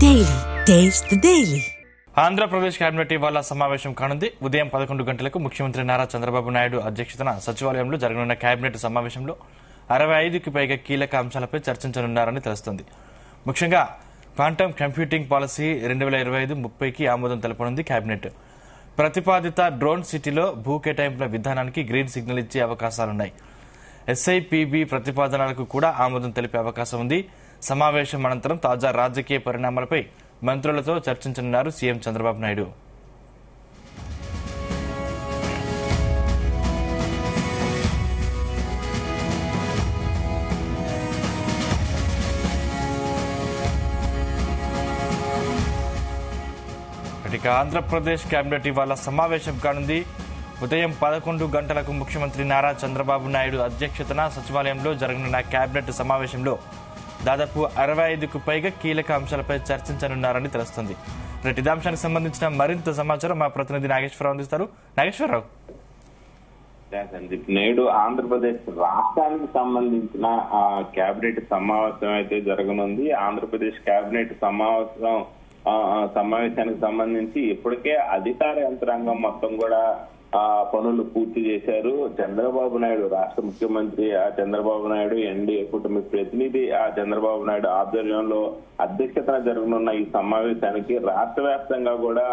Daily taste the daily. Andhra Pradesh cabinet ఇవాళ సమావేశం కానుంది. ఉదయం 11 గంటలకు ముఖ్యమంత్రి నారా చంద్రబాబు నాయుడు అధ్యక్షతన సచివాలయంలో జరగనున్న కేబినెట్ సమావేశంలో 65కి పైగా కీలక అంశాలపై చర్చించనున్నారని తెలుస్తోంది. ముఖ్యంగా క్వాంటమ్ కంప్యూటింగ్ పాలసీ 2025-30కి ఆమోదం తెలపనుంది కేబినెట్. ప్రతిపాదిత డ్రోన్ సిటీలో భూ కేటాయింపుల విధానానికి గ్రీన్ సిగ్నల్ ఇచ్చే అవకాశాలున్నాయి. ఎస్ఐపిబి ప్రతిపాదనలకు కూడా ఆమోదం తెలిపే అవకాశం ఉంది. సమావేశం అనంతరం తాజా రాజకీయ పరిణామాలపై మంత్రులతో చర్చించనున్నారు సీఎం చంద్రబాబు నాయుడు. ఇక ఆంధ్రప్రదేశ్ కేబినెట్ ఇవాళ సమావేశం కానుంది. ఉదయం 11 గంటలకు ముఖ్యమంత్రి నారా చంద్రబాబు నాయుడు అధ్యక్షతన సచివాలయంలో జరగనున్న కేబినెట్ సమావేశంలో దాదాపు 65కు పైగా కీలక అంశాలపై చర్చించనున్నారని తెలుస్తుంది. ఇదే అంశానికి సంబంధించిన మరింత సమాచారం మా ప్రతినిధి నాగేశ్వరరావు అందిస్తారు. నాగేశ్వరరావు, సందీప్, నేడు ఆంధ్రప్రదేశ్ రాష్ట్రానికి సంబంధించిన కేబినెట్ సమావేశం అయితే జరగనుంది. ఆంధ్రప్రదేశ్ కేబినెట్ సమావేశానికి సంబంధించి ఇప్పటికే అధికార యంత్రాంగం మొత్తం కూడా పనులు పూర్తి చేశారు. చంద్రబాబు నాయుడు రాష్ట్ర ముఖ్యమంత్రి చంద్రబాబు నాయుడు, ఎన్డీఏ కూటమి ప్రతినిధి చంద్రబాబు నాయుడు ఆధ్వర్యంలో అధ్యక్షతన జరగనున్న ఈ సమావేశానికి రాష్ట్ర వ్యాప్తంగా కూడా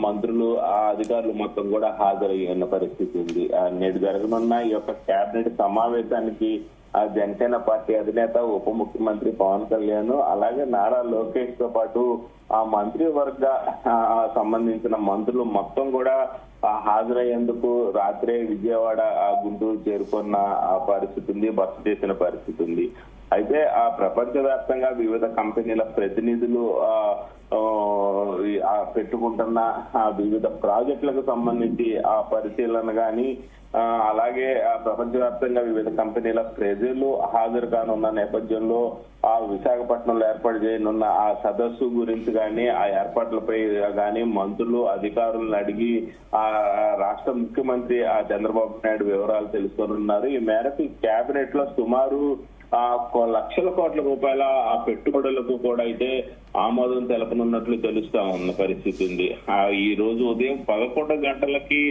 మంత్రులు అధికారులు మొత్తం కూడా హాజరయ్యన్న పరిస్థితి ఉంది. నేడు జరగనున్న ఈ యొక్క కేబినెట్ సమావేశానికి జనసేన పార్టీ అధినేత ఉప ముఖ్యమంత్రి పవన్ కళ్యాణ్, అలాగే నారా లోకేష్ తో పాటు మంత్రివర్గ సంబంధించిన మంత్రులు మొత్తం కూడా హాజరయ్యేందుకు రాత్రే విజయవాడ గుంటూరు చేరుకున్న పరిస్థితి ఉంది, బస చేసిన పరిస్థితి ఉంది. అయితే ప్రపంచ వ్యాప్తంగా వివిధ కంపెనీల ప్రతినిధులు పెట్టుకుంటున్న వివిధ ప్రాజెక్టులకు సంబంధించి పరిశీలన గాని, అలాగే ప్రపంచవ్యాప్తంగా వివిధ కంపెనీల ప్రజలు హాజరు కానున్న నేపథ్యంలో విశాఖపట్నంలో ఏర్పాటు చేయనున్న సదస్సు గురించి గాని, ఏర్పాట్లపై గాని మంత్రులు అధికారులను అడిగి రాష్ట్ర ముఖ్యమంత్రి చంద్రబాబు నాయుడు వివరాలు తెలుసుకోనున్నారు. ఈ మేరకు కేబినెట్ లో సుమారు లక్షల కోట్ల రూపాయల పెట్టుబడులకు కూడా అయితే ఆమోదం తెలపనున్నట్లు తెలుస్తా ఉన్న పరిస్థితి ఉంది. ఈ రోజు ఉదయం 11 గంటలకి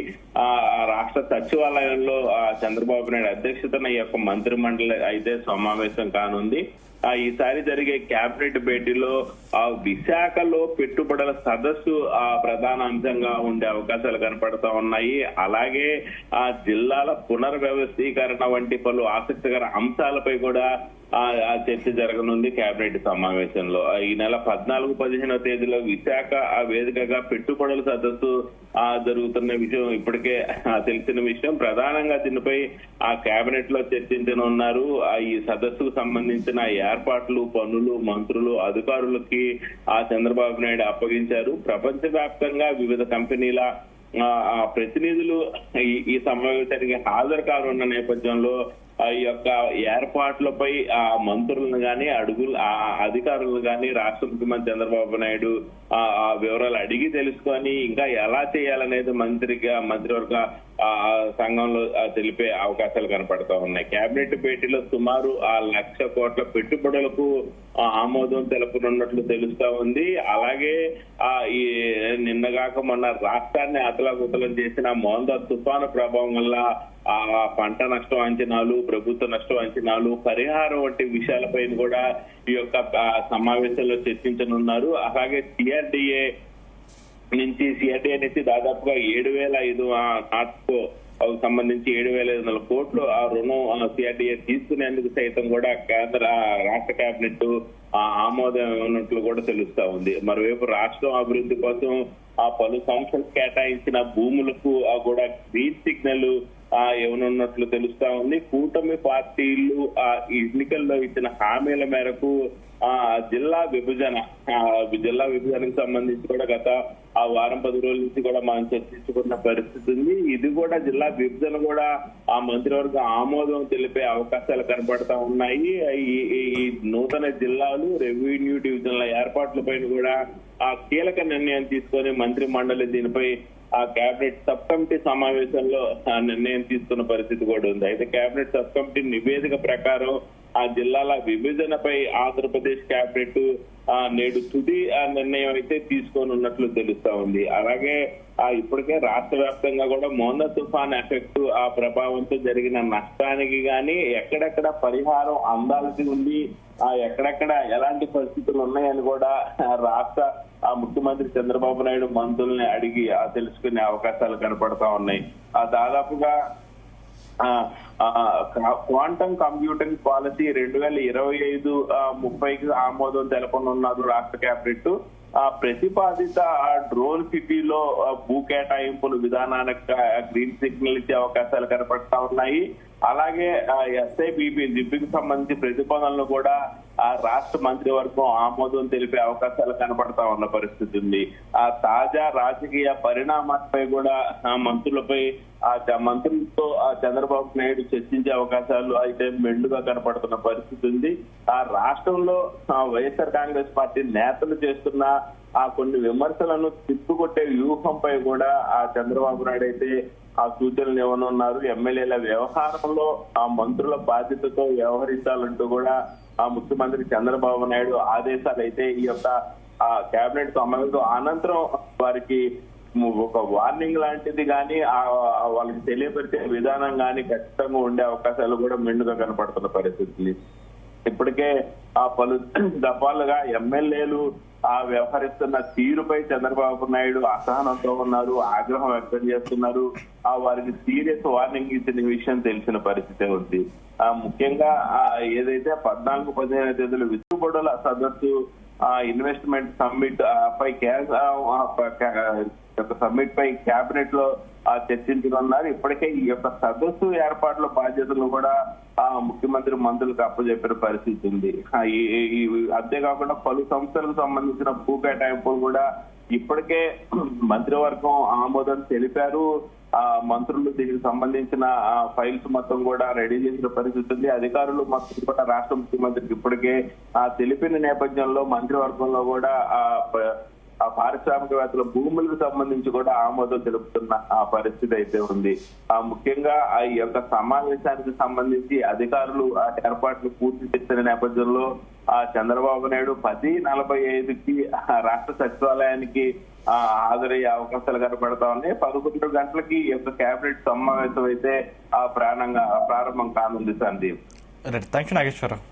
రాష్ట్ర సచివాలయంలో చంద్రబాబు నాయుడు అధ్యక్షతన ఈ యొక్క మంత్రి మండలి అయితే సమావేశం కానుంది. ఈసారి జరిగే కేబినెట్ భేటీలో విశాఖలో పెట్టుబడుల సదస్సు ప్రధాన అంశంగా ఉండే అవకాశాలు కనపడతా ఉన్నాయి. అలాగే జిల్లాల పునర్వ్యవస్థీకరణ వంటి పలు ఆసక్తికర అంశాలపై కూడా చర్చ జరగనుంది కేబినెట్ సమావేశంలో. ఈ నెల 14-15వ తేదీలో విశాఖ వేదికగా పెట్టుబడుల సదస్సు జరుగుతున్న విషయం ఇప్పటికే తెలిసిన విషయం. ప్రధానంగా దీనిపై కేబినెట్ లో చర్చించనున్నారు. ఈ సదస్సుకు సంబంధించిన ఏర్పాట్లు, పనులు మంత్రులు అధికారులకి చంద్రబాబు నాయుడు అప్పగించారు. ప్రపంచ వ్యాప్తంగా వివిధ కంపెనీల ప్రతినిధులు ఈ సమావేశానికి హాజరు కానున్న నేపథ్యంలో ఈ యొక్క ఏర్పాట్లపై మంత్రులను గాని అధికారులను గాని రాష్ట్ర ముఖ్యమంత్రి చంద్రబాబు నాయుడు వివరాలు అడిగి తెలుసుకొని ఇంకా ఎలా చేయాలనేది మంత్రివర్గ సంఘంలో తెలిపే అవకాశాలు కనపడతా ఉన్నాయి. కేబినెట్ భేటీలో సుమారు 1,00,000 కోట్ల పెట్టుబడులకు ఆమోదం తెలపనున్నట్లు తెలుస్తా ఉంది. అలాగే ఈ నిన్నగాక మొన్న రాష్ట్రాన్ని అతలాకుతలం చేసిన మోందా తుఫాను ప్రభావం వల్ల పంట నష్టం అంచనాలు, ప్రభుత్వ నష్టం అంచనాలు, పరిహారం వంటి విషయాలపైన కూడా ఈ యొక్క సమావేశంలో చర్చించనున్నారు. అలాగే సిఆర్డీఏ నుంచి దాదాపుగా 7,500 నాట్కో సంబంధించి 7,500 కోట్లు రుణం సిఆర్డీఏ తీసుకునేందుకు సైతం కూడా రాష్ట్ర కేబినెట్ ఆమోదం ఉన్నట్లు కూడా తెలుస్తా ఉంది. మరోవైపు రాష్ట్రం అభివృద్ధి కోసం పలు సంస్థలు కేటాయించిన భూములకు కూడా గ్రీన్ సిగ్నల్ ఇవ్వనున్నట్లు తెలుస్తా ఉంది. కూటమి పార్టీలు ఎన్నికల్లో ఇచ్చిన హామీల మేరకు జిల్లా విభజనకు సంబంధించి కూడా గత వారం 10 రోజుల నుంచి కూడా మనం చర్చించుకున్న పరిస్థితి ఉంది. ఇది కూడా జిల్లా విభజన కూడా మంత్రివర్గ ఆమోదం తెలిపే అవకాశాలు కనపడతా ఉన్నాయి. ఈ నూతన జిల్లాలు, రెవెన్యూ డివిజన్ల ఏర్పాట్లపైన కూడా కీలక నిర్ణయం తీసుకొని మంత్రి మండలి దీనిపై కేబినెట్ సబ్ కమిటీ సమావేశంలో నిర్ణయం తీసుకున్న పరిస్థితి కూడా ఉంది. అయితే కేబినెట్ సబ్ కమిటీ నివేదిక ప్రకారం ఆ జిల్లాల విభజనపై ఆంధ్రప్రదేశ్ కేబినెట్ నేడు తుది నిర్ణయం అయితే తీసుకొని ఉన్నట్లు తెలుస్తా ఉంది. అలాగే ఇప్పటికే రాష్ట్ర వ్యాప్తంగా కూడా మోందా తుఫాన్ ఎఫెక్ట్ ఆ ప్రభావంతో జరిగిన నష్టానికి గాని ఎక్కడెక్కడ పరిహారం అందాల్సి ఉంది, ఎక్కడెక్కడ ఎలాంటి పరిస్థితులు ఉన్నాయని కూడా రాష్ట్ర ముఖ్యమంత్రి చంద్రబాబు నాయుడు మంత్రుల్ని అడిగి తెలుసుకునే అవకాశాలు కనపడతా ఉన్నాయి. దాదాపుగా క్వాంటమ్ కంప్యూటింగ్ పాలసీ 2025-30కి ఆమోదం తెలపనున్నారు రాష్ట్ర కేబినెట్. ప్రతిపాదిత డ్రోన్ సిటీలో భూ కేటాయింపుల విధానానికి గ్రీన్ సిగ్నల్ ఇచ్చే అవకాశాలు కనపడతా ఉన్నాయి. అలాగే ఎస్ఐబిపి జిప్కి సంబంధించి ప్రతిపాదనలు కూడా రాష్ట్ర మంత్రివర్గం ఆమోదం తెలిపే అవకాశాలు కనపడతా ఉన్న పరిస్థితి ఉంది. తాజా రాజకీయ పరిణామాలపై కూడా మంత్రులతో చంద్రబాబు నాయుడు చర్చించే అవకాశాలు అయితే మెండుగా కనపడుతున్న పరిస్థితి ఉంది. రాష్ట్రంలో వైఎస్ఆర్ కాంగ్రెస్ పార్టీ నేతలు చేస్తున్న కొన్ని విమర్శలను తిప్పుకొట్టే వ్యూహంపై కూడా చంద్రబాబు నాయుడు అయితే సూచనలు ఇవ్వనున్నారు. ఎమ్మెల్యేల వ్యవహారంలో మంత్రుల బాధ్యతతో వ్యవహరించాలంటూ కూడా ముఖ్యమంత్రి చంద్రబాబు నాయుడు ఆదేశాలు అయితే ఈ యొక్క కేబినెట్ సమావేశం అనంతరం వారికి ఒక వార్నింగ్ లాంటిది కానీ వాళ్ళకి తెలియపరిచే విధానం కానీ ఖచ్చితంగా ఉండే అవకాశాలు కూడా మెండుగా కనపడుతున్న పరిస్థితులు. ఇప్పటికే పలు దఫాలుగా ఎమ్మెల్యేలు వ్యవహరిస్తున్న తీరుపై చంద్రబాబు నాయుడు అసహనంతో ఉన్నారు, ఆగ్రహం వ్యక్తం చేస్తున్నారు. వారికి సీరియస్ వార్నింగ్ ఇచ్చిన విషయం తెలిసిన పరిస్థితి ఉంది. ముఖ్యంగా ఏదైతే 14-15 తేదీలు విసుగుబడుల సదస్సు ఇన్వెస్ట్మెంట్ సమ్మిట్ పై కేబినెట్ లో చర్చించనున్నారు. ఇప్పటికే ఈ యొక్క సదస్సు ఏర్పాట్ల బాధ్యతలు కూడా ముఖ్యమంత్రి మంత్రులకు అప్పచెప్పిన పరిస్థితి ఉంది. అంతేకాకుండా పలు సంస్థలకు సంబంధించిన భూ కేటాయింపులు కూడా ఇప్పటికే మంత్రివర్గం ఆమోదం తెలిపారు. మంత్రులు దీనికి సంబంధించిన ఫైల్స్ మొత్తం కూడా రెడీ చేసిన పరిస్థితి ఉంది. అధికారులు మొత్తం కూడా రాష్ట్ర ముఖ్యమంత్రికి ఇప్పటికే తెలిపిన నేపథ్యంలో మంత్రివర్గంలో కూడా పారిశ్రామికవేత్తల భూములకు సంబంధించి కూడా ఆమోదం తెలుపుతున్న పరిస్థితి అయితే ఉంది. ముఖ్యంగా ఈ యొక్క సమావేశానికి సంబంధించి అధికారులు ఏర్పాట్లు పూర్తి చేసిన నేపథ్యంలో చంద్రబాబు నాయుడు 10:45కి రాష్ట్ర సచివాలయానికి హాజరయ్యే అవకాశాలు కనపడతా ఉన్నాయి. 11 గంటలకి ఈ యొక్క కేబినెట్ సమావేశం అయితే ప్రారంభం కానుంది. సందీప్. Thank you Nageswararao.